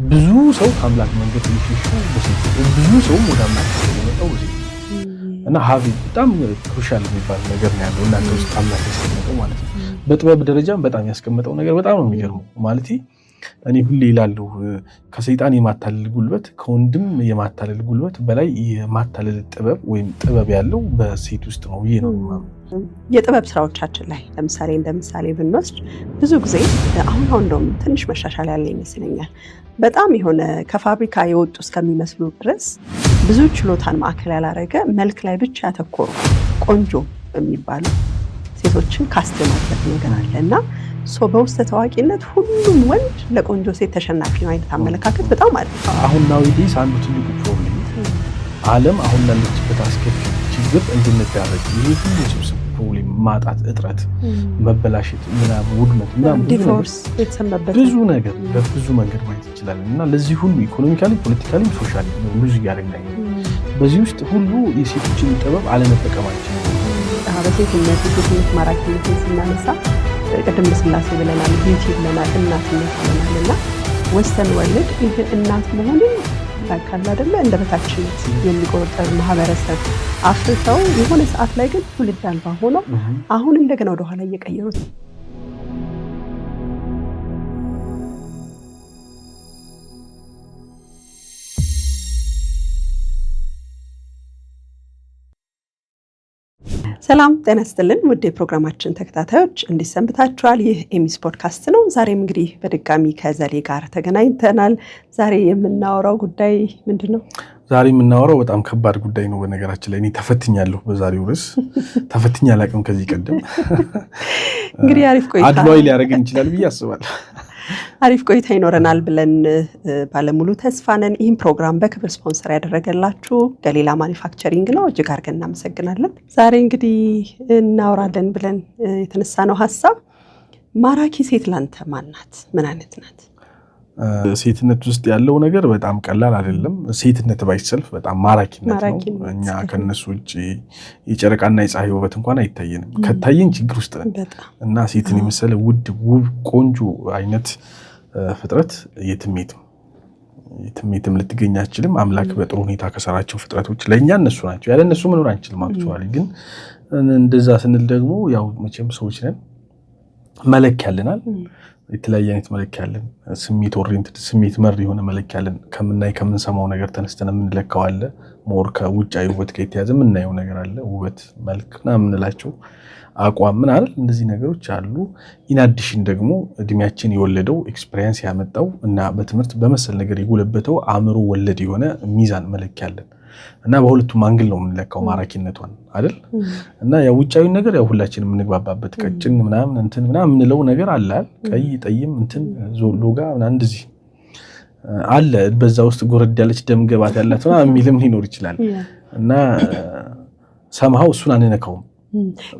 ብዙ ሰው ከአምላክ መንገድ ይሽሽው በሴት ብዙ ሰው ወደ አምላክ የሚመጣው በሴት እና ሀቢ በጣም ክሩሻል የሚባል ነገር ነው ያለው እና ውስጥ አምላክ ያስቀመጠው ማለት ነው። በጥበብ ደረጃም በጣም ያስቀመጠው ነገር በጣም ነው የሚገርመው ማለት እኔ ሁሌ ይላልው ከሰይጣን የማታለል ጉልበት ከወንድም የማታለል ጉልበት በላይ የማታለል ጥበብ ወይም ጥበብ ያለው በሴት ውስጥ ነው ይሄ ነው ማለት። የጥበብ ስራዎቻችን ላይ ለምሳሌ ብንወስድ ብዙ ጊዜ አሁን እንደውም ትንሽ መሻሻል ያለ ይመስለኛል። በጣም የሆነ ከፋብሪካ የወጡ እስከሚመስሉ ድረስ ብዙ ችሎታን ማዕከል ያላረገ መልክ ላይ ብቻ ያተኮሩ ቆንጆ የሚባሉ ሴቶችን ካስት ማድረግ ነገር አለና በውስጥ ታዋቂነት ሁሉም ወንድ ለቆንጆ ሴት ተሸናፊ ነው አይነት አመለካከት በጣም አለ። አሁን ናዊዴስ አንዱ ትልቁ ፕሮብሌም ዓለም አሁን ላለችበት አስከፊ ችግር እንድንዳረግ ይሄ ሁሉ ስብስብ ፕሮብሌም ማጣት፣ እጥረት፣ መበላሸት፣ ምናምን ውድመት፣ ምናምን ዲቮርስ የተሰማበት ብዙ ነገር በብዙ መንገድ ማየት ይችላል እና ለዚህ ሁሉ ኢኮኖሚካሊ፣ ፖለቲካሊ፣ ሶሻሊ ብዙ ያደርጋል። በዚህ ውስጥ ሁሉ የሴቶችን ጥበብ አለመጠቀማችን በሴትነት ማራኪነትን ስናነሳ ቅድም ስላሴ ብለናል፣ ቢዩቲ ብለናል፣ እናትነት ብለናል እና ወስተን ወርልድ ይህ እናት መሆንን ካለ አይደለ እንደ በታችነት የሚቆጠር ማህበረሰብ አፍርተው የሆነ ሰዓት ላይ ግን ትውልድ አልባ ሆነው አሁን እንደገና ወደ ኋላ እየቀየሩት ሰላም ጤና ይስጥልን ውድ የፕሮግራማችን ተከታታዮች እንዲሰንብታችኋል። ይህ ኤሚስ ፖድካስት ነው። ዛሬም እንግዲህ በድጋሚ ከዘሌ ጋር ተገናኝተናል። ዛሬ የምናወራው ጉዳይ ምንድነው? ዛሬ የምናወራው በጣም ከባድ ጉዳይ ነው። በነገራችን ላይ እኔ ተፈትኛለሁ። በዛሬው ርዕስ ተፈትኛ አላውቅም ከዚህ ቀደም። እንግዲህ አሪፍ ቆይታ አድሏዊ ሊያደርገን ይችላል ብዬ አስባለሁ። አሪፍ ቆይታ ይኖረናል ብለን ባለሙሉ ተስፋ ነን። ይህን ፕሮግራም በክብር ስፖንሰር ያደረገላችሁ ገሊላ ማኒፋክቸሪንግ ነው። እጅግ አድርገን እናመሰግናለን። ዛሬ እንግዲህ እናወራለን ብለን የተነሳነው ሀሳብ ማራኪ ሴት ላንተ ማን ናት? ምን አይነት ናት? ሴትነት ውስጥ ያለው ነገር በጣም ቀላል አይደለም። ሴትነት ባይሰልፍ በጣም ማራኪነት ነው። እኛ ከነሱ ውጪ የጨረቃና የፀሐይ ውበት እንኳን አይታየንም። ከታየን ችግር ውስጥ ነን እና ሴትን የመሰለ ውድ ውብ ቆንጆ አይነት ፍጥረት የትም ልትገኝ አትችልም። አምላክ በጥሩ ሁኔታ ከሰራቸው ፍጥረቶች ለእኛ እነሱ ናቸው። ያለ እነሱ መኖር አንችልም። አክቹዋሊ ግን እንደዛ ስንል ደግሞ ያው መቼም ሰዎች ነን፣ መለኪያ ያለናል። የተለያየ አይነት መለኪያ ያለን ስሜት ኦሪየንትድ ስሜት መር የሆነ መለኪያ ያለን ከምንሰማው ነገር ተነስተን የምንለካው አለ። ሞር ከውጫዊ ውበት ጋር የተያዘ የምናየው ነገር አለ። ውበት፣ መልክ እና የምንላቸው አቋም ምን አይደል? እንደዚህ ነገሮች አሉ። ኢናዲሽን ደግሞ እድሜያችን የወለደው ኤክስፒሪየንስ ያመጣው እና በትምህርት በመሰል ነገር የጎለበተው አእምሮ ወለድ የሆነ ሚዛን መለኪያ አለን እና በሁለቱም አንግል ነው የምንለካው ማራኪነቷን አይደል? እና ያው ውጫዊ ነገር ያው ሁላችንም የምንግባባበት ቀጭን ምናምን እንትን ምናምን የምንለው ነገር አለ። ቀይ ጠይም እንትን ሎጋ ምናምን እንደዚህ አለ። በዛ ውስጥ ጎረድ ያለች ደም ገባት ያላት ምናምን የሚልም ሊኖር ይችላል እና ሰምሃው እሱን አንነካውም።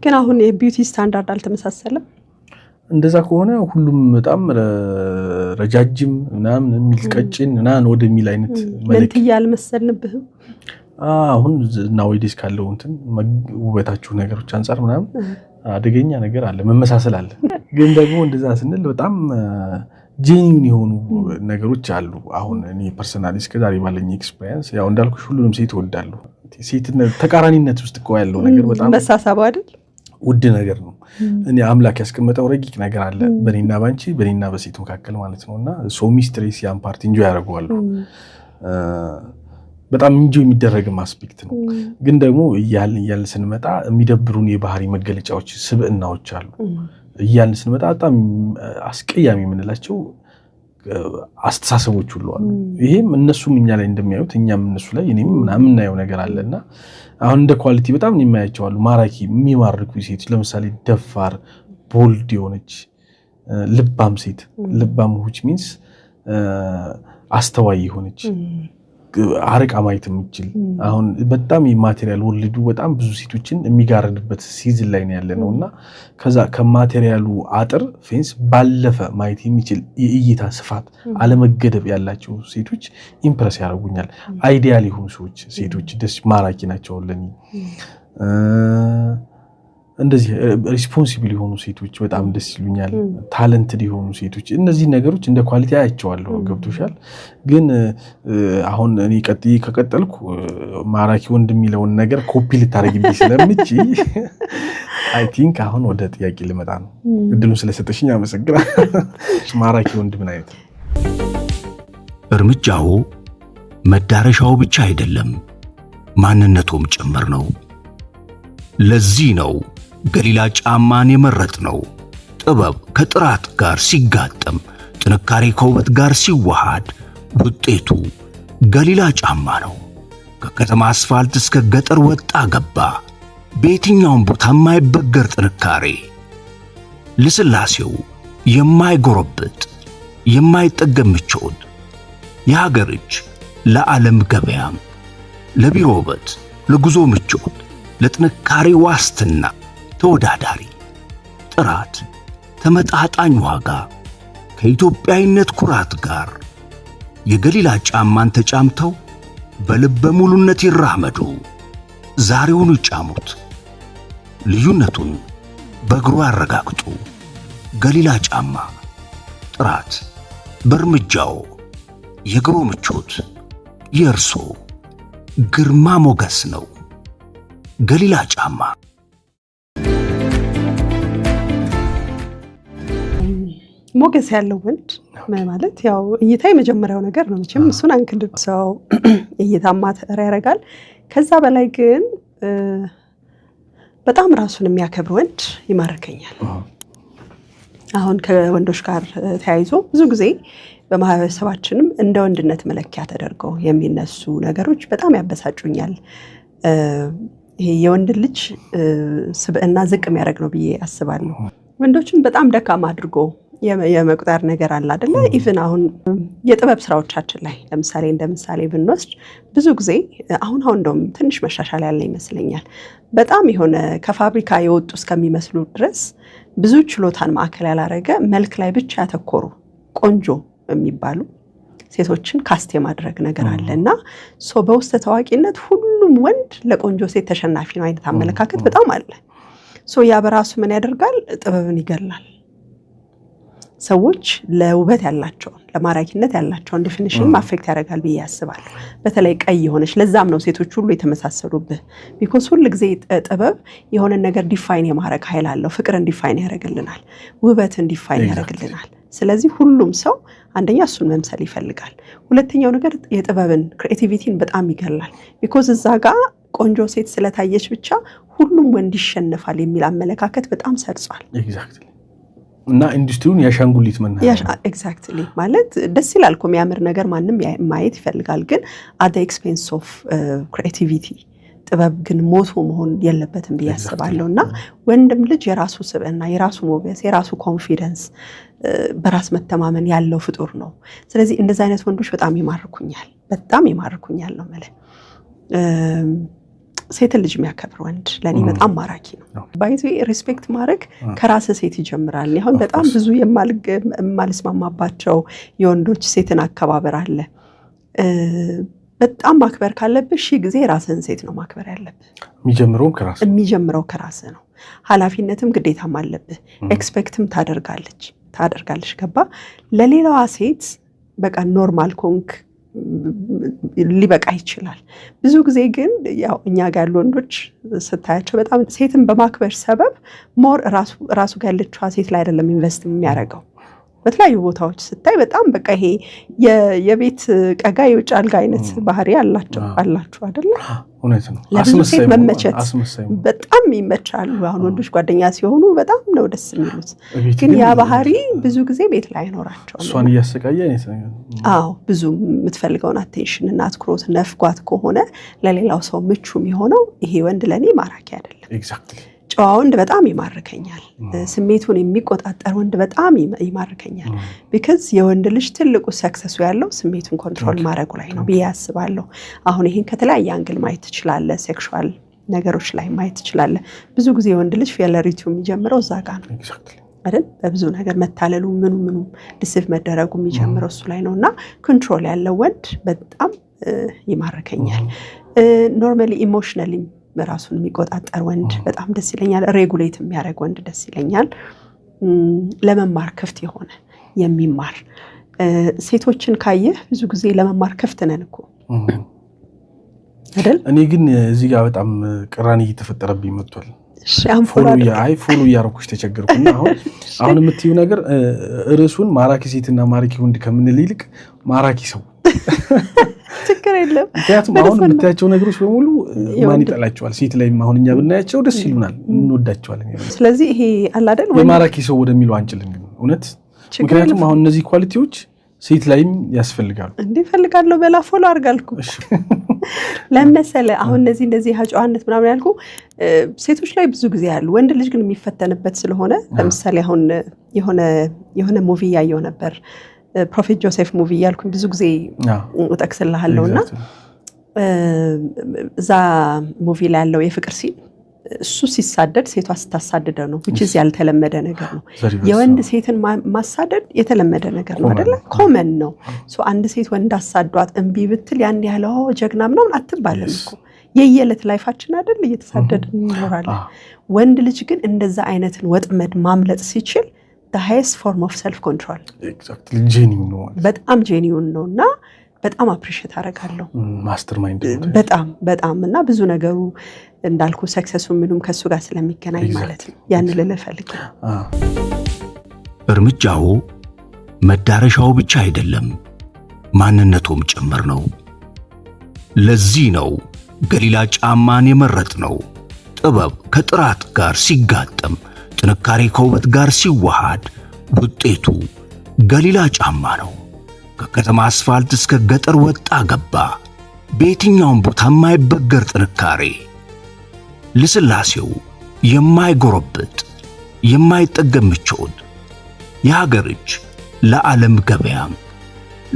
ግን አሁን የቢዩቲ ስታንዳርድ አልተመሳሰለም። እንደዛ ከሆነ ሁሉም በጣም ረጃጅም ምናምን የሚል ቀጭን ምናምን ወደሚል አይነት መልክ አልመሰልንብህም። አሁን ናዊዴስ ካለው እንትን ውበታችሁ ነገሮች አንፃር ምናምን አደገኛ ነገር አለ፣ መመሳሰል አለ። ግን ደግሞ እንደዛ ስንል በጣም ጄኒውን የሆኑ ነገሮች አሉ። አሁን እኔ ፐርሰናሊ እስከዛሬ ባለኝ ኤክስፒሪየንስ ያው እንዳልኩሽ ሁሉንም ሴት እወዳለሁ። ሴትነት ተቃራኒነት ውስጥ እኮ ያለው ነገር በጣም መሳሳብ አይደል? ውድ ነገር ነው። እኔ አምላክ ያስቀመጠው ረቂቅ ነገር አለ በኔና ባንቺ በኔና በሴት መካከል ማለት ነውና ሶ ሚስትሬስ ያን ፓርት ኢንጆይ ያደርገዋል። በጣም ኢንጆይ የሚደረግም አስፔክት ነው። ግን ደግሞ እያልን ስንመጣ የሚደብሩን የባህሪ መገለጫዎች ስብዕናዎች አሉ። እያልን ስንመጣ በጣም አስቀያሚ የምንላቸው አስተሳሰቦች ሁሉ አሉ። ይሄም እነሱም እኛ ላይ እንደሚያዩት እኛም እነሱ ላይ እኔም ምናምን የምናየው ነገር አለና አሁን እንደ ኳሊቲ በጣም የሚያያቸው አሉ። ማራኪ የሚማርኩ ሴቶች ለምሳሌ ደፋር፣ ቦልድ የሆነች ልባም ሴት፣ ልባም which means አስተዋይ የሆነች አርቃ ማየት የምትችል አሁን በጣም የማቴሪያል ወርልዱ በጣም ብዙ ሴቶችን የሚጋርድበት ሲዝን ላይ ነው ያለነውና ከዛ ከማቴሪያሉ አጥር ፌንስ ባለፈ ማየት የሚችል የእይታ ስፋት አለመገደብ ያላቸው ሴቶች ኢምፕረስ ያደርጉኛል። አይዲያል የሆኑ ሴቶች ደስ ማራኪ ናቸው ለኔ። እንደዚህ ሪስፖንሲብል የሆኑ ሴቶች በጣም ደስ ይሉኛል። ታለንትድ የሆኑ ሴቶች እነዚህ ነገሮች እንደ ኳሊቲ አያቸዋለሁ። ገብቶሻል። ግን አሁን እኔ ከቀጠልኩ ማራኪ ወንድ የሚለውን ነገር ኮፒ ልታረግብኝ ስለምችል አይ ቲንክ አሁን ወደ ጥያቄ ልመጣ ነው። እድሉን ስለሰጠሽኝ አመሰግናለሁ። ማራኪ ወንድ ምን አይነት? እርምጃው መዳረሻው ብቻ አይደለም ማንነቱም ጭምር ነው። ለዚህ ነው ገሊላ ጫማን የመረጥነው። ጥበብ ከጥራት ጋር ሲጋጠም፣ ጥንካሬ ከውበት ጋር ሲዋሃድ ውጤቱ ገሊላ ጫማ ነው። ከከተማ አስፋልት እስከ ገጠር ወጣ ገባ፣ በየትኛውም ቦታ የማይበገር ጥንካሬ፣ ልስላሴው የማይጎረብጥ የማይጠገም ምቾት፣ የሀገር እጅ ለዓለም ገበያም፣ ለቢሮ ውበት፣ ለጉዞ ምቾት፣ ለጥንካሬ ዋስትና ተወዳዳሪ ጥራት፣ ተመጣጣኝ ዋጋ ከኢትዮጵያዊነት ኩራት ጋር የገሊላ ጫማን ተጫምተው በልበ ሙሉነት ይራመዱ። ዛሬውኑ ይጫሙት። ልዩነቱን በእግሩ ያረጋግጡ። ገሊላ ጫማ ጥራት በእርምጃው፣ የእግሩ ምቾት የእርሶ ግርማ ሞገስ ነው። ገሊላ ጫማ። ሞገስ ያለው ወንድ ማለት ያው እይታ የመጀመሪያው ነገር ነው። መቼም እሱን አንክድም። ሰው እይታ ማተር ያደርጋል። ከዛ በላይ ግን በጣም ራሱን የሚያከብር ወንድ ይማርከኛል። አሁን ከወንዶች ጋር ተያይዞ ብዙ ጊዜ በማህበረሰባችንም እንደ ወንድነት መለኪያ ተደርገው የሚነሱ ነገሮች በጣም ያበሳጩኛል። ይሄ የወንድ ልጅ ስብዕና ዝቅ የሚያደርግ ነው ብዬ አስባለሁ። ወንዶችን በጣም ደካማ አድርጎ የመቁጠር ነገር አለ አይደለ? ኢቭን አሁን የጥበብ ስራዎቻችን ላይ ለምሳሌ እንደ ምሳሌ ብንወስድ ብዙ ጊዜ አሁን እንደውም ትንሽ መሻሻል ያለ ይመስለኛል። በጣም የሆነ ከፋብሪካ የወጡ እስከሚመስሉ ድረስ ብዙ ችሎታን ማዕከል ያላረገ መልክ ላይ ብቻ ያተኮሩ ቆንጆ የሚባሉ ሴቶችን ካስት የማድረግ ነገር አለ እና በውስጥ ታዋቂነት ሁሉም ወንድ ለቆንጆ ሴት ተሸናፊ ነው አይነት አመለካከት በጣም አለ። ያ በራሱ ምን ያደርጋል? ጥበብን ይገላል። ሰዎች ለውበት ያላቸውን ለማራኪነት ያላቸውን ዲፊኒሽን አፌክት ያደርጋል ብዬ ያስባለሁ። በተለይ ቀይ የሆነች ለዛም ነው ሴቶች ሁሉ የተመሳሰሉብህ። ቢኮዝ ሁሉ ጊዜ ጥበብ የሆነ ነገር ዲፋይን የማድረግ ኃይል አለው። ፍቅርን ዲፋይን ያደርግልናል፣ ውበትን ዲፋይን ያደርግልናል። ስለዚህ ሁሉም ሰው አንደኛ እሱን መምሰል ይፈልጋል። ሁለተኛው ነገር የጥበብን ክሬቲቪቲን በጣም ይገላል። ቢኮዝ እዛ ጋር ቆንጆ ሴት ስለታየች ብቻ ሁሉም ወንድ ይሸነፋል የሚል አመለካከት በጣም ሰርጿል። እና ኢንዱስትሪውን ያሻንጉሊት ኤግዛክትሊ ማለት ደስ ይላል እኮ የሚያምር ነገር ማንም ማየት ይፈልጋል። ግን አት ኤክስፔንስ ኦፍ ክሬቲቪቲ ጥበብ ግን ሞቶ መሆን የለበትም ብዬ አስባለሁ። እና ወንድም ልጅ የራሱ ስብዕና፣ የራሱ ሞገስ፣ የራሱ ኮንፊደንስ፣ በራስ መተማመን ያለው ፍጡር ነው። ስለዚህ እንደዚህ አይነት ወንዶች በጣም ይማርኩኛል ነው ማለት። ሴት ልጅ የሚያከብር ወንድ ለኔ በጣም ማራኪ ነው። ባይዚ ሪስፔክት ማድረግ ከራስ ሴት ይጀምራል። አሁን በጣም ብዙ የማልስማማባቸው የወንዶች ሴትን አከባበር አለ። በጣም ማክበር ካለብህ ጊዜ ራስህን ሴት ነው ማክበር ያለብህ። የሚጀምረው ከራስ ነው። ኃላፊነትም ግዴታም አለብህ። ኤክስፔክትም ታደርጋለች። ገባ? ለሌላዋ ሴት በቃ ኖርማል ኮንክ ሊበቃ ይችላል። ብዙ ጊዜ ግን ያው እኛ ጋር ያሉ ወንዶች ስታያቸው በጣም ሴትን በማክበር ሰበብ ሞር ራሱ ጋር ያለችዋ ሴት ላይ አይደለም ኢንቨስት የሚያደርገው። በተለያዩ ቦታዎች ስታይ በጣም በቃ ይሄ የቤት ቀጋ የውጭ አልጋ አይነት ባህሪ አላችሁ አይደል? እውነት ነው። ለብዙ ሴት መመቸት በጣም ይመቻሉ። አሁን ወንዶች ጓደኛ ሲሆኑ በጣም ነው ደስ የሚሉት። ግን ያ ባህሪ ብዙ ጊዜ ቤት ላይ አይኖራቸውም። እሷን እያሰቃየ ብዙ የምትፈልገውን አቴንሽን እና አትኩሮት ነፍጓት ከሆነ ለሌላው ሰው ምቹ የሚሆነው ይሄ ወንድ ለኔ ማራኪ አይደለም። ኤግዛክትሊ። ጨዋ ወንድ በጣም ይማርከኛል። ስሜቱን የሚቆጣጠር ወንድ በጣም ይማርከኛል። ቢካዝ የወንድ ልጅ ትልቁ ሰክሰሱ ያለው ስሜቱን ኮንትሮል ማድረጉ ላይ ነው ብዬ አስባለሁ። አሁን ይሄን ከተለያየ አንግል ማየት ትችላለህ። ሴክሹዋል ነገሮች ላይ ማየት ትችላለህ። ብዙ ጊዜ የወንድ ልጅ ፌለሪቲው የሚጀምረው እዛ ጋር ነው አይደል? በብዙ ነገር መታለሉ ምኑ ዲሲቭ መደረጉ የሚጀምረው እሱ ላይ ነው እና ኮንትሮል ያለው ወንድ በጣም ይማርከኛል። ኖርማሊ ኢሞሽናሊ ራሱን የሚቆጣጠር ወንድ በጣም ደስ ይለኛል። ሬጉሌት የሚያደርግ ወንድ ደስ ይለኛል። ለመማር ክፍት የሆነ የሚማር ሴቶችን ካየህ ብዙ ጊዜ ለመማር ክፍት ነን እኮ አይደል? እኔ ግን እዚህ ጋር በጣም ቅራኔ እየተፈጠረብኝ መጥቷል። ፎሎ እያደረኩሽ ተቸገርኩና አሁን የምትይው ነገር ርዕሱን ማራኪ ሴትና ማራኪ ወንድ ከምንል ይልቅ ማራኪ ሰው ችግር የለም። ምክንያቱም አሁን የምታያቸው ነገሮች በሙሉ ማን ይጠላቸዋል? ሴት ላይም አሁን እኛ ብናያቸው ደስ ይሉናል፣ እንወዳቸዋለን። ስለዚህ ይሄ አለ አይደል የማራኪ ሰው ወደሚለው አንችልም ግን እውነት። ምክንያቱም አሁን እነዚህ ኳሊቲዎች ሴት ላይም ያስፈልጋሉ። እንዴ ፈልጋለሁ በላ ፎሎ አድርጋልኩ ለምሳሌ አሁን እንደዚህ ሀጫዋነት ምናምን ያልኩ ሴቶች ላይ ብዙ ጊዜ ያሉ ወንድ ልጅ ግን የሚፈተንበት ስለሆነ ለምሳሌ አሁን የሆነ ሙቪ ያየው ነበር ፕሮፌት ጆሴፍ ሙቪ ያልኩኝ ብዙ ጊዜ እጠቅስልሃለሁና እዛ ሙቪ ላይ ያለው የፍቅር ሲን እሱ ሲሳደድ ሴቷ ስታሳድደው ነው which is ያልተለመደ ነገር ነው። የወንድ ሴትን ማሳደድ የተለመደ ነገር ነው አይደለ? ኮመን ነው። ሶ አንድ ሴት ወንድ አሳዷት እንቢ ብትል ያን ያለው ጀግና ምናምን አትባልም እኮ የየለት ላይፋችን አይደል እየተሳደድን እንኖራለን። ወንድ ልጅ ግን እንደዛ አይነትን ወጥመድ ማምለጥ ሲችል the highest form of self control exactly genuine ነው። በጣም ጄኒውን ነውና በጣም አፕሪሺየት አደርጋለሁ። ማስተር ማይንድ በጣም እና ብዙ ነገሩ እንዳልኩ ሰክሰሱ ምንም ከሱ ጋር ስለሚገናኝ ማለት ነው። ያን ልልህ ፈልጌ እርምጃው መዳረሻው ብቻ አይደለም ማንነቱም ጭምር ነው። ለዚህ ነው ገሊላ ጫማን የመረጥነው። ጥበብ ከጥራት ጋር ሲጋጠም፣ ጥንካሬ ከውበት ጋር ሲዋሃድ ውጤቱ ገሊላ ጫማ ነው። ከከተማ አስፋልት እስከ ገጠር ወጣ ገባ፣ በየትኛውም ቦታ የማይበገር ጥንካሬ፣ ልስላሴው የማይጎረብጥ የማይጠገም ምቾት፣ የሀገር እጅ ለዓለም ገበያም፣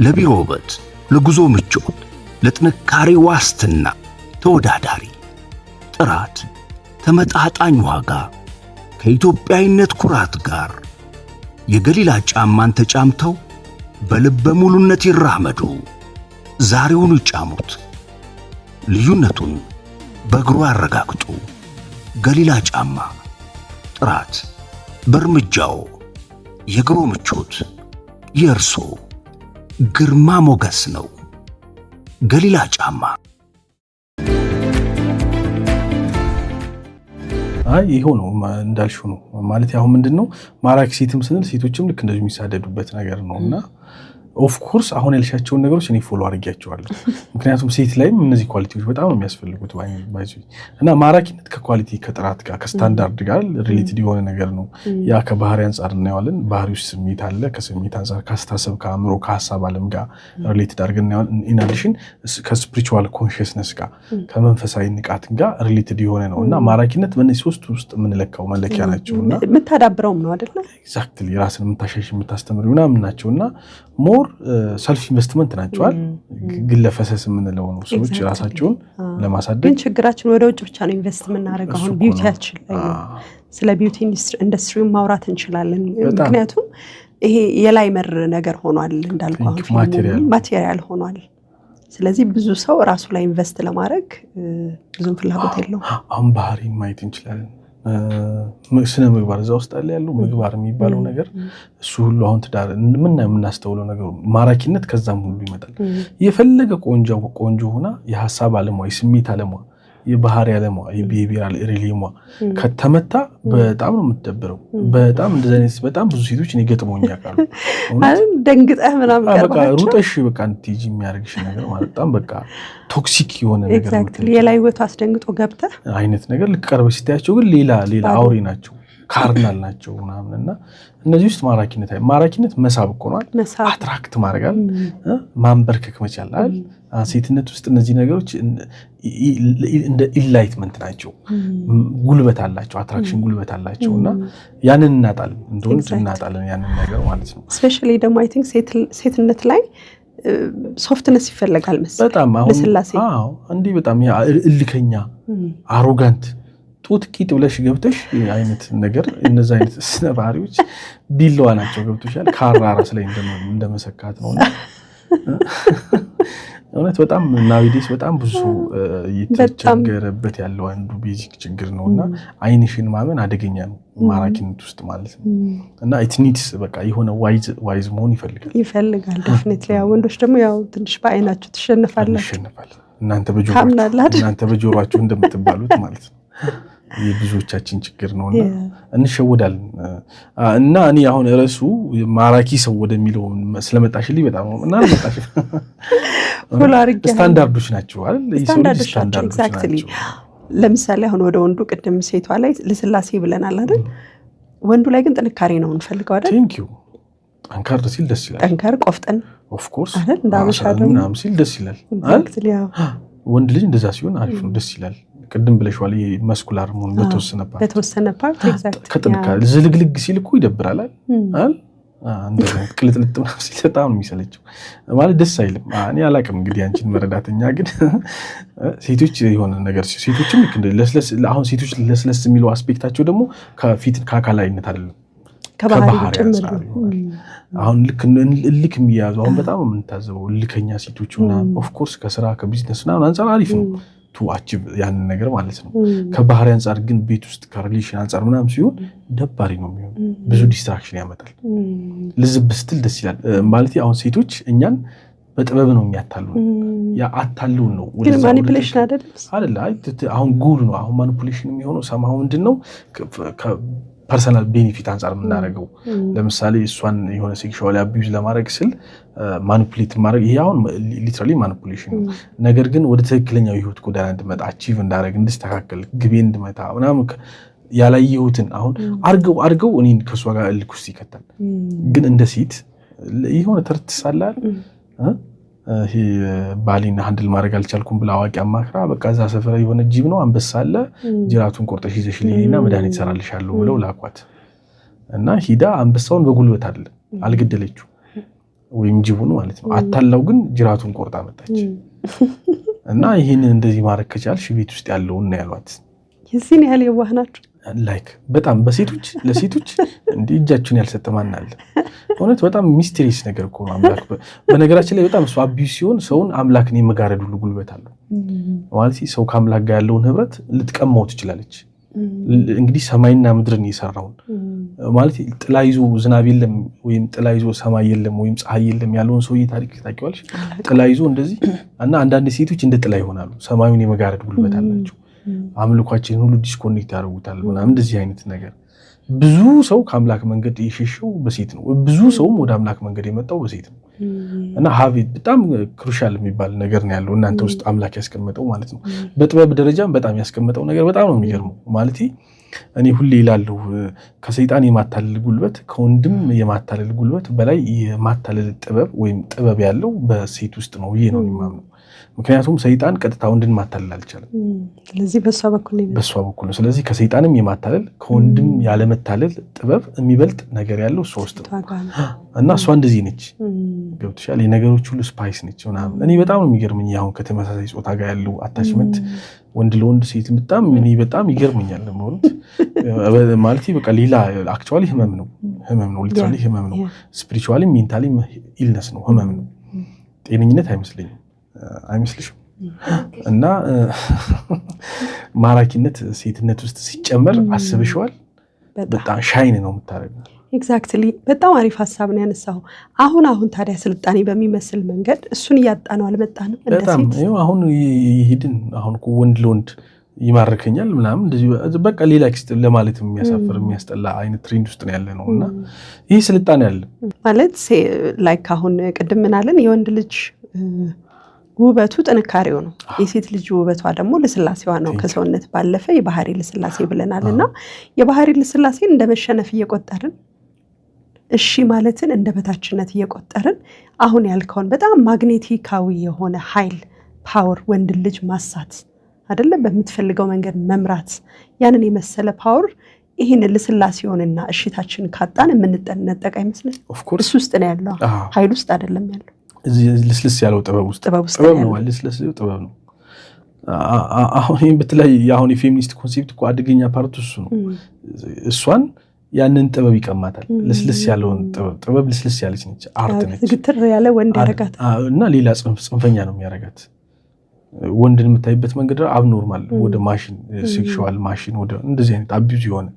ለቢሮ ውበት፣ ለጉዞ ምቾት፣ ለጥንካሬ ዋስትና ተወዳዳሪ ጥራት፣ ተመጣጣኝ ዋጋ ከኢትዮጵያዊነት ኩራት ጋር የገሊላ ጫማን ተጫምተው በልበ ሙሉነት ይራመዱ። ዛሬውኑ ይጫሙት። ልዩነቱን በእግሩ ያረጋግጡ። ገሊላ ጫማ ጥራት በእርምጃው፣ የእግሩ ምቾት የእርሶ ግርማ ሞገስ ነው። ገሊላ ጫማ። ይሄው ነው እንዳልሽው ነው ማለት ያው ምንድነው ማራኪ ሴትም ስንል ሴቶችም ልክ እንደዚህ የሚሳደዱበት ነገር ነውና ኦፍ ኮርስ አሁን ያልሻቸውን ነገሮች እኔ ፎሎ አድርጌያቸዋለሁ። ምክንያቱም ሴት ላይም እነዚህ ኳሊቲዎች በጣም ነው የሚያስፈልጉት እና ማራኪነት ከኳሊቲ ከጥራት ጋር ከስታንዳርድ ጋር ሪሌትድ የሆነ ነገር ነው። ያ ከባህሪ አንፃር እናየዋለን። ባህሪ ውስጥ ስሜት አለ። ከስሜት አንፃር ካስተሳሰብ ከአእምሮ ከሀሳብ ዓለም ጋር ሪሌትድ አድርገን እናየዋለን። ኢን አዲሽን ከስፒሪቹዋል ኮንሽስነስ ጋር ከመንፈሳዊ ንቃት ጋር ሪሌትድ የሆነ ነው እና ማራኪነት በእነዚህ ሶስት ውስጥ የምንለካው መለኪያ ናቸውና የምታዳብረውም ነው አይደለ? ኤግዛክትሊ ራስን የምታሻሽ የምታስተምር ምናምን ናቸውና ሞር ሰልፍ ኢንቨስትመንት ናቸዋል። ግለፈሰስ የምንለው ነው ሰዎች ራሳቸውን ለማሳደግ። ግን ችግራችን ወደ ውጭ ብቻ ነው ኢንቨስት የምናደርገው። አሁን ቢዩቲያችን ላይ ስለ ቢዩቲ ኢንዱስትሪው ማውራት እንችላለን። ምክንያቱም ይሄ የላይ መር ነገር ሆኗል እንዳልኩ አሁን ማቴሪያል ሆኗል። ስለዚህ ብዙ ሰው ራሱ ላይ ኢንቨስት ለማድረግ ብዙም ፍላጎት የለውም። አሁን ባህሪ ማየት እንችላለን። ስነ ምግባር እዛ ውስጥ አለ ያለው ምግባር የሚባለው ነገር እሱ ሁሉ አሁን ትዳር የምናስተውለው ነገር ማራኪነት ከዛም ሁሉ ይመጣል። የፈለገ ቆንጆ ሆና የሐሳብ ዓለሟ የስሜት ዓለሟ የባህሪ ዓለሟ የቢሄቪየራል ሪሊሟ ከተመታ በጣም ነው የምትደብረው። በጣም እንደዚህ በጣም ብዙ ሴቶች እኔ ገጥሞኝ ያውቃሉ። አሁን ደንግጠህ ምናምን በቃ ሩጠሽ በቃ እንትጂ የሚያርግሽ ነገር ማለት በጣም በቃ ቶክሲክ የሆነ ነገር ኤግዛክትሊ የላይ ወጥ አስደንግጦ ገብተህ አይነት ነገር ልቀርበ ሲታያቸው ግን ሌላ አውሬ ናቸው፣ ካርናል ናቸው ምናምንና እነዚህ ውስጥ ማራኪነት መሳብ እኮ ነው። አትራክት ማድረጋል ማንበርከክ መቻል አይደል? ሴትነት ውስጥ እነዚህ ነገሮች እንደ ኢንላይትመንት ናቸው። ጉልበት አላቸው፣ አትራክሽን ጉልበት አላቸውና ያንን እናጣለን ያንን ነገር ማለት ነው። ስፔሻሊ ደግሞ አይ ቲንክ ሴትነት ላይ ሶፍትነስ ይፈልጋል መሰለኝ። በጣም አሁን እንዲህ በጣም እልከኛ አሮጋንት ጡት ቂጥ ብለሽ ገብተሽ አይነት ነገር እነዛ አይነት ስነ ባህሪዎች ቢለዋ ናቸው። ገብቶሻል? ካራ ራስ ላይ እንደመሰካት ነው። እውነት በጣም ናዊዴስ በጣም ብዙ የተቸገረበት ያለው አንዱ ቤዚክ ችግር ነውና አይንሽን ማመን አደገኛ ነው ማራኪነት ውስጥ ማለት ነው። እና ኢት ኒድስ በቃ የሆነ ዋይዝ መሆን ይፈልጋል ዴፊኒትሊ። ያው ወንዶች ደግሞ ያው ትንሽ በአይናችሁ ትሸነፋላችሁ። እናንተ በጆሮአችሁ እንደምትባሉት ማለት ነው። የብዙዎቻችን ችግር ነውና እንሸወዳለን። እና እኔ አሁን እረሱ ማራኪ ሰው ወደሚለው ስለመጣሽልኝ በጣም ነው እና መጣሽ ስታንዳርዶች ናቸው አይደል? ስታንዳርዶች ናቸው። ለምሳሌ አሁን ወደ ወንዱ ቅድም ሴቷ ላይ ለስላሴ ብለናል አይደል? ወንዱ ላይ ግን ጥንካሬ ነው እንፈልገው አይደል? ቴንክ ዩ። ጠንካራ ሲል ደስ ይላል። ጠንካራ ቆፍጠን ኦፍ ኮርስ አይደል? እንዳመሻለው ምናምን ሲል ደስ ይላል አይደል? ወንድ ልጅ እንደዛ ሲሆን አሪፍ ነው፣ ደስ ይላል። ቅድም ብለሽዋል መስኩላር መሆን በተወሰነ ፓርት ኤግዛክት ከጥንካሬ ዝልግልግ ሲል እኮ ይደብራል አይደል? እንደዛ ቅልጥልጥ ምናምን ሲል በጣም ነው የሚሰለችው ማለት ደስ አይልም። እኔ አላውቅም እንግዲህ አንቺን መረዳተኛ ግን ሴቶች የሆነ ነገር ሴቶችም ለስለስ አሁን ሴቶች ለስለስ የሚለው አስፔክታቸው ደግሞ ከፊት ከአካላዊነት አይደለም ከባህሪ ጭምር አሁን ልክ የሚያዙ አሁን በጣም የምንታዘበው ልከኛ ሴቶች ምናምን ኦፍ ኮርስ ከስራ ከቢዝነስ ምናምን አንፃር አሪፍ ነው ቱ አቺቭ ያንን ነገር ማለት ነው። ከባህሪ አንፃር ግን ቤት ውስጥ ከሪሌሽን አንፃር ምናምን ሲሆን ደባሪ ነው የሚሆነው። ብዙ ዲስትራክሽን ያመጣል። ልዝብ ስትል ደስ ይላል ማለት አሁን ሴቶች እኛን በጥበብ ነው የሚያታሉ። ያ አታሉን ነው ግን ማኒፑሌሽን አይደል? አሁን ጉድ ነው። አሁን ማኒፑሌሽን የሚሆነው ሰማው ምንድነው ፐርሰናል ቤኔፊት አንፃር የምናደርገው። ለምሳሌ እሷን የሆነ ሴክሹዋሊ አቢዩዝ ለማድረግ ስል ማኒፑሌት ማድረግ ይሄ አሁን ሊትራሊ ማኒፑሌሽን ነው። ነገር ግን ወደ ትክክለኛው ህይወት ጎዳና እንድመጣ አቺቭ እንዳደረግ እንድስተካከል ግቤ እንድመታ ምናምን ያላየሁትን አሁን አርገው እኔን ከእሷ ጋር እልክ ውስጥ ይከታል። ግን እንደ ሴት የሆነ ተርትሳላል ይሄ ባሊና ሃንድል ማድረግ አልቻልኩም ብላ አዋቂ አማክራ በቃ እዛ ሰፈር የሆነ ጅብ ነው አንበሳ አለ ጅራቱን ቆርጠሽ ይዘሽልኝና መድኃኒት ሰራልሻለሁ ብለው ላኳት እና ሂዳ አንበሳውን በጉልበት አልገደለችው ወይም ጅቡን ማለት ነው አታላው ግን ጅራቱን ቆርጣ መጣች። እና ይሄንን እንደዚህ ማድረግ ከቻልሽ ቤት ውስጥ ያለውን ነው ያሏት። የዚህን ያህል የዋህ ናችሁ ላይክ በጣም ለሴቶች እንደ እጃችሁን ያልሰጠማን አለ። እውነት በጣም ሚስቴሪየስ ነገር እኮ ነው አምላክ። በነገራችን ላይ በጣም ሰው አቢዩስ ሲሆን ሰውን አምላክን የመጋረድ ሁሉ ጉልበት አለው ማለት ሰው ከአምላክ ጋር ያለውን ህብረት ልትቀማው ትችላለች። እንግዲህ ሰማይና ምድርን የሰራውን ማለት ጥላ ይዞ ዝናብ የለም ወይም ጥላ ይዞ ሰማይ የለም ወይም ፀሐይ የለም ያለውን ሰውዬ ታሪክ ታውቂዋለሽ? ጥላ ይዞ እንደዚህ እና አንዳንድ ሴቶች እንደ ጥላ ይሆናሉ። ሰማዩን የመጋረድ ጉልበት አላቸው። አምልኳችንን ሁሉ ዲስኮኔክት ያደርጉታል ምናምን እንደዚህ አይነት ነገር። ብዙ ሰው ከአምላክ መንገድ የሸሸው በሴት ነው። ብዙ ሰውም ወደ አምላክ መንገድ የመጣው በሴት ነው። እና ሀቢት በጣም ክሩሻል የሚባል ነገር ነው ያለው እናንተ ውስጥ አምላክ ያስቀመጠው ማለት ነው። በጥበብ ደረጃም በጣም ያስቀመጠው ነገር በጣም ነው የሚገርመው። ማለት እኔ ሁሌ ይላለሁ ከሰይጣን የማታለል ጉልበት ከወንድም የማታለል ጉልበት በላይ የማታለል ጥበብ ወይም ጥበብ ያለው በሴት ውስጥ ነው ይሄ ነው የሚማምነው። ምክንያቱም ሰይጣን ቀጥታ ወንድን ማታለል አልቻለም። ስለዚህ በሷ በኩል ነው። ስለዚህ ከሰይጣንም የማታለል ከወንድም ያለመታለል ጥበብ የሚበልጥ ነገር ያለው እሷ ውስጥ ነው። እና እሷ እንደዚህ ነች። ገብቶሻል? የነገሮች ሁሉ ስፓይስ ነች ምናምን። እኔ በጣም ነው የሚገርመኝ አሁን ከተመሳሳይ ጾታ ጋር ያለው አታችመንት ወንድ ለወንድ ሴት በጣም ይገርመኛል። ማለት በቃ ሌላ አክቹዋሊ ህመም ነው ሊትራሊ ህመም ነው። ስፒሪቹዋሊ ሜንታሊ ኢልነስ ነው፣ ህመም ነው። ጤነኝነት አይመስልሽም? እና ማራኪነት ሴትነት ውስጥ ሲጨመር አስብሽዋል? በጣም ሻይን ነው የምታደርገው። ኤግዛክትሊ። በጣም አሪፍ ሀሳብ ነው ያነሳው። አሁን ታዲያ ስልጣኔ በሚመስል መንገድ እሱን እያጣነው አልመጣንም? በጣም አሁን ይሄድን አሁን ወንድ ለወንድ ይማርከኛል ምናምን እንደዚህ በቃ ሌላ ኤክስት ለማለት የሚያሳፍር የሚያስጠላ አይነት ትሬንድ ውስጥ ነው ያለ ነው። እና ይሄ ስልጣኔ አለ ማለት ላይክ አሁን ቅድም ምናለን የወንድ ልጅ ውበቱ ጥንካሬው ነው። የሴት ልጅ ውበቷ ደግሞ ልስላሴዋ ነው። ከሰውነት ባለፈ የባህሪ ልስላሴ ብለናል። እና የባህሪ ልስላሴን እንደ መሸነፍ እየቆጠርን እሺ ማለትን እንደ በታችነት እየቆጠርን አሁን ያልከውን በጣም ማግኔቲካዊ የሆነ ኃይል ፓወር ወንድ ልጅ ማሳት አይደለም በምትፈልገው መንገድ መምራት ያንን የመሰለ ፓወር ይሄን ልስላሴውንና እሺታችንን ካጣን የምንጠነጠቅ አይመስልም? እሱ ውስጥ ነው ያለው ኃይል ውስጥ አይደለም ያለው። ልስልስ ያለው ጥበብ ነው። ልስልስ ጥበብ ነው። አሁን በተለይ አሁን የፌሚኒስት ኮንሴፕት እኮ አደገኛ ፓርቱ እሱ ነው። እሷን ያንን ጥበብ ይቀማታል። ልስልስ ያለውን ጥበብ ልስልስ ያለች ነች፣ አርት ነች። ግትር ያለ ወንድ ያረጋት እና ሌላ ጽንፈኛ ነው የሚያረጋት። ወንድን የምታይበት መንገድ አብኖርማል ወደ ማሽን ሴክሹዋል ማሽን ወደ እንደዚህ አይነት አቢዩዝ የሆነ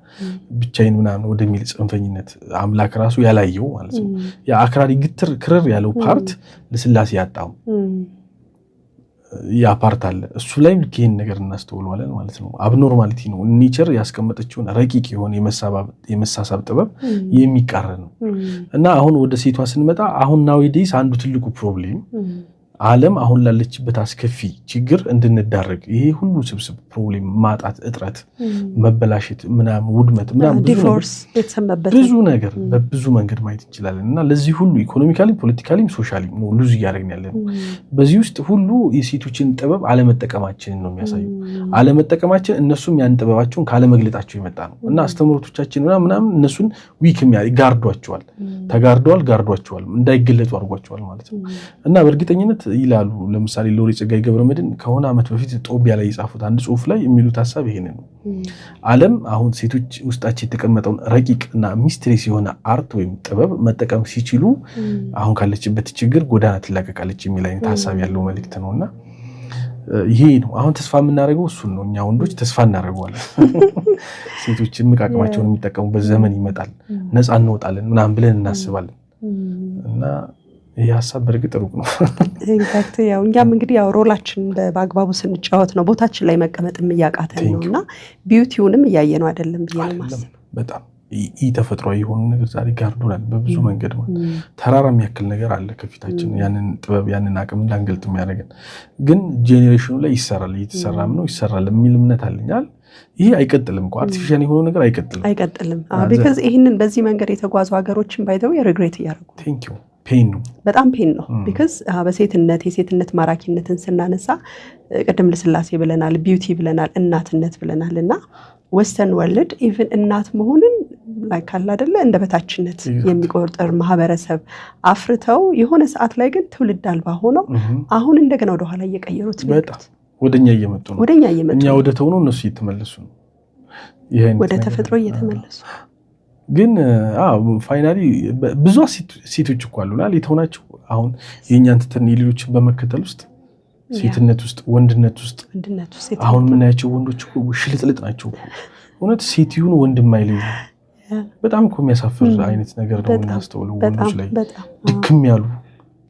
ብቻዬን ምናምን ወደሚል ጽንፈኝነት አምላክ ራሱ ያላየው ማለት ነው። ያ አክራሪ ግትር ክርር ያለው ፓርት ለስላሴ ያጣው ያ ፓርት አለ። እሱ ላይ ይሄን ነገር እናስተውለዋለን ማለት ነው። አብኖርማሊቲ ነው። ኔቸር ያስቀመጠችውን ረቂቅ የሆነ የመሳሳብ ጥበብ የሚቃረን ነው እና አሁን ወደ ሴቷ ስንመጣ አሁን ናዊዴስ አንዱ ትልቁ ፕሮብሌም ዓለም አሁን ላለችበት አስከፊ ችግር እንድንዳረግ ይሄ ሁሉ ስብስብ ፕሮብሌም ማጣት፣ እጥረት፣ መበላሸት፣ ምናምን ውድመት ምናምን ዲቮርስ የተሰማበት ብዙ ነገር በብዙ መንገድ ማየት እንችላለን እና ለዚህ ሁሉ ኢኮኖሚካሊ፣ ፖለቲካሊ፣ ሶሻሊ ነው ሉዝ እያደረግን ያለን። በዚህ ውስጥ ሁሉ የሴቶችን ጥበብ አለመጠቀማችንን ነው የሚያሳየው። አለመጠቀማችን እነሱም ያን ጥበባቸውን ካለመግለጣቸው የመጣ ነው እና አስተምሮቶቻችን ምናምን እነሱን ዊክ ጋርዷቸዋል፣ ተጋርደዋል፣ ጋርዷቸዋል፣ እንዳይገለጡ አድርጓቸዋል ማለት ነው እና በእርግጠኝነት ይላሉ። ለምሳሌ ሎሬት ጸጋዬ ገብረመድህን ከሆነ ዓመት በፊት ጦቢያ ላይ የጻፉት አንድ ጽሁፍ ላይ የሚሉት ሐሳብ ይሄንን ነው። ዓለም አሁን ሴቶች ውስጣቸው የተቀመጠውን ረቂቅና ሚስትሪስ የሆነ አርት ወይም ጥበብ መጠቀም ሲችሉ አሁን ካለችበት ችግር ጎዳና ትላቀቃለች የሚል አይነት ሐሳብ ያለው መልእክት ነውና ይሄ ነው አሁን ተስፋ የምናደርገው እሱን ነው። እኛ ወንዶች ተስፋ እናደርገዋለን ሴቶች አቅማቸውን የሚጠቀሙበት ዘመን ይመጣል፣ ነፃ እንወጣለን ምናምን ብለን እናስባለን እና ይሄ ሐሳብ በርግጥ ሩቅ ነው። ኢንፋክት ያው እኛም እንግዲህ ያው ሮላችን በአግባቡ ስንጫወት ነው ቦታችን ላይ መቀመጥም እያቃተን ነውና ቢዩቲውንም እያየነው አይደለም ብዬ ነው ማስበው። በጣም ተፈጥሯዊ የሆኑ ነገር ዛሬ ጋርዶናል በብዙ መንገድ ማለት ተራራ የሚያክል ነገር አለ ከፊታችን። ያንን ጥበብ ያንን አቅም እንዳንገልጥ የሚያደርገን ግን ጄኔሬሽኑ ላይ ይሰራል፣ እየተሰራም ነው ይሰራል የሚል እምነት አለኛል። ይሄ አይቀጥልም እኮ አርቲፊሻል የሆነ ነገር አይቀጥልም። ቢካዝ ይሄንን በዚህ መንገድ የተጓዙ ሀገሮችን ባይተው ሪግሬት እያደረጉ ቴንክ ዩ ፔን ነው፣ በጣም ፔን ነው። ቢካዝ በሴትነት የሴትነት ማራኪነትን ስናነሳ ቅድም ለስላሴ ብለናል፣ ቢዩቲ ብለናል፣ እናትነት ብለናል እና ዌስተርን ወርልድ ኢቭን እናት መሆንን ላይ ካለ አይደለ እንደ በታችነት የሚቆጥር ማህበረሰብ አፍርተው የሆነ ሰዓት ላይ ግን ትውልድ አልባ ሆነው አሁን እንደገና ወደ ኋላ እየቀየሩት ነው። በጣም ወደኛ እየመጡ ነው። እኛ ወደ ተውነው እነሱ እየተመለሱ ነው። ወደ ተፈጥሮ እየተመለሱ ግን ፋይናሊ ብዙ ሴቶች እኮ አሉና የተውናቸው አሁን የኛን ትተን የሌሎችን በመከተል ውስጥ ሴትነት ውስጥ ወንድነት ውስጥ አሁን ምናያቸው ወንዶች እኮ ሽልጥልጥ ናቸው እውነት ሴትዩን ወንድም አይለዩ። በጣም እኮ የሚያሳፍር አይነት ነገር ነው የምናስተውለው ወንዶች ላይ ድክም ያሉ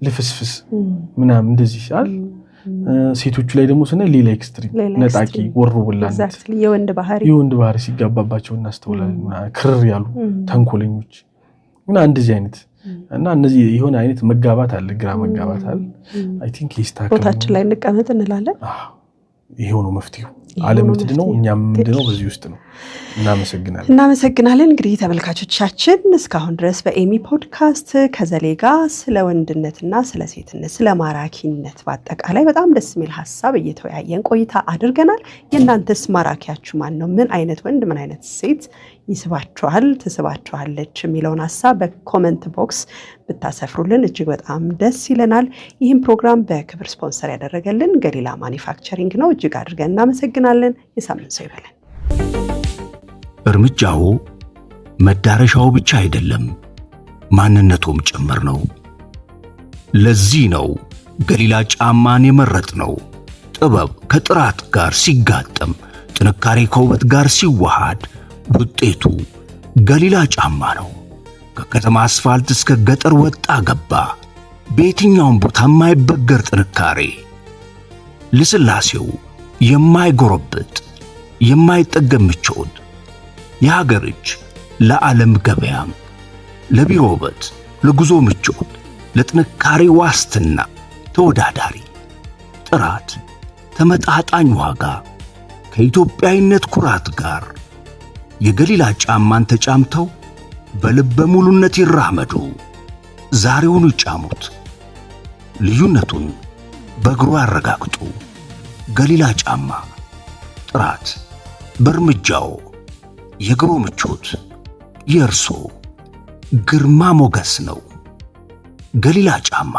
ልፍስፍስ ምናምን እንደዚህ አይደል። ሴቶቹ ላይ ደግሞ ስናይ ሌላ ኤክስትሪም ነጣቂ ወሮ ብላነት የወንድ ባህሪ ሲጋባባቸው እናስተውላለን። ክርር ያሉ ተንኮለኞች እና እንደዚህ አይነት እና እነዚህ የሆነ አይነት መጋባት አለ፣ ግራ መጋባት አለ። አይ ቲንክ ይስታከም ቦታችን ላይ እንቀመጥ እንላለን። ይሄው ነው መፍትሄው። ዓለም ምንድነው እኛም ምንድነው በዚህ ውስጥ ነው። እናመሰግናለን። እንግዲህ ተመልካቾቻችን እስካሁን ድረስ በኤሚ ፖድካስት ከዘሌ ጋር ስለ ወንድነትና ስለ ሴትነት ስለ ማራኪነት በአጠቃላይ በጣም ደስ የሚል ሀሳብ እየተወያየን ቆይታ አድርገናል። የእናንተስ ማራኪያችሁ ማን ነው? ምን አይነት ወንድ ምን አይነት ሴት ይስባችኋል ትስባችኋለች የሚለውን ሀሳብ በኮመንት ቦክስ ብታሰፍሩልን እጅግ በጣም ደስ ይለናል። ይህም ፕሮግራም በክብር ስፖንሰር ያደረገልን ገሊላ ማኒፋክቸሪንግ ነው። እጅግ አድርገን እናመሰግናለን። የሳምንት ሰው ይበለን። እርምጃው መዳረሻው ብቻ አይደለም ማንነቱም ጭምር ነው። ለዚህ ነው ገሊላ ጫማን የመረጥነው። ጥበብ ከጥራት ጋር ሲጋጠም፣ ጥንካሬ ከውበት ጋር ሲዋሃድ ውጤቱ ገሊላ ጫማ ነው። ከከተማ አስፋልት እስከ ገጠር ወጣ ገባ፣ በየትኛውም ቦታ የማይበገር ጥንካሬ፣ ልስላሴው የማይጎረብጥ የማይጠገም ምቾት፣ የሀገር እጅ ለዓለም ገበያም፣ ለቢሮ ውበት፣ ለጉዞ ምቾት፣ ለጥንካሬ ዋስትና ተወዳዳሪ ጥራት፣ ተመጣጣኝ ዋጋ ከኢትዮጵያዊነት ኩራት ጋር የገሊላ ጫማን ተጫምተው በልበ ሙሉነት ይራመዱ። ዛሬውኑ ይጫሙት። ልዩነቱን በእግሩ ያረጋግጡ። ገሊላ ጫማ ጥራት በእርምጃው፣ የእግሩ ምቾት የእርሶ ግርማ ሞገስ ነው። ገሊላ ጫማ